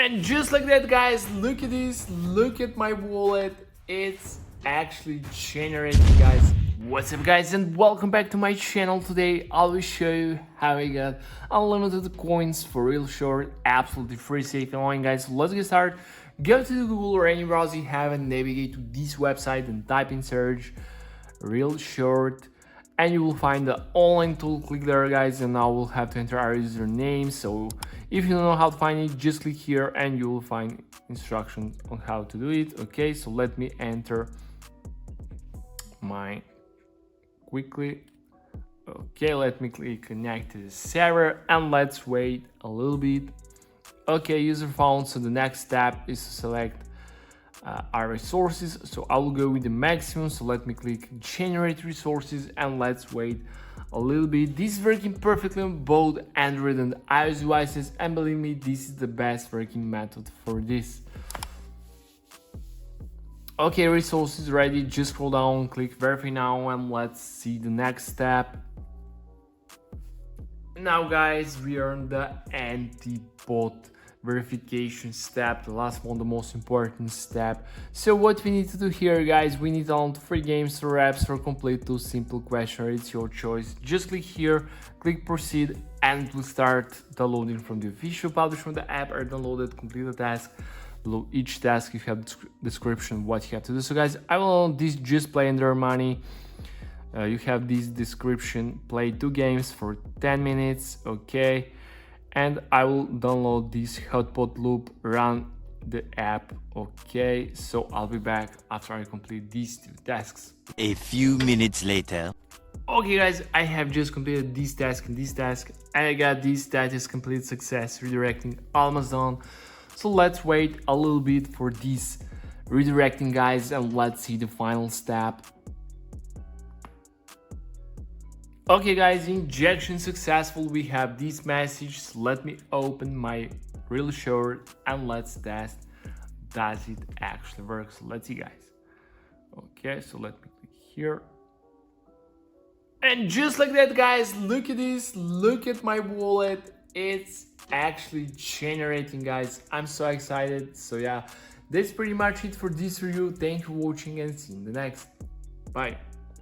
And just like that, guys, look at this, look at my wallet. It's actually generating, guys. What's up, guys, and welcome back to my channel. Today I will show you how I got unlimited coins for ReelShort, absolutely free, safe and online, guys. So let's get started. Go to Google or any browser you have and navigate to this website and type in search ReelShort, and you will find the online tool. Click there, guys, and now we'll have to enter our username. So if you don't know how to find it, just click here and you will find instructions on how to do it. Okay, so let me enter mine quickly. Okay, let me click connect to the server and let's wait a little bit. Okay, user found. So the next step is to select our resources. So I will go with the maximum. So let me click generate resources and let's wait a little bit. This is working perfectly on both Android and iOS devices, and believe me, this is the best working method for this. Okay, resources ready. Just scroll down, click verify now, and let's see the next step. Now, guys, we are on the anti-bot verification step, the last one, the most important step. So what we need to do here, guys, we need to download free games or apps or complete two simple questions. It's your choice. Just click here, click proceed, and it will start downloading from the official publish from the app or downloaded. Complete the task. Below each task you have description what you have to do. So guys, I will download this just play under money. You have this description, play 2 games for 10 minutes. Okay, and I will download this hotspot loop, run the app. Okay, so I'll be back after I complete these 2 tasks. A few minutes later. Okay, guys, I have just completed this task and this task, and I got this status complete success, redirecting almost done. So let's wait a little bit for this redirecting, guys, and let's see the final step. Okay, guys, injection successful. We have this message. So let me open my ReelShort and let's test. Does it actually work? So let's see, guys. Okay, so let me click here. And just like that, guys, look at this. Look at my wallet. It's actually generating, guys. I'm so excited. So yeah, that's pretty much it for this review. Thank you for watching and see you in the next. Bye.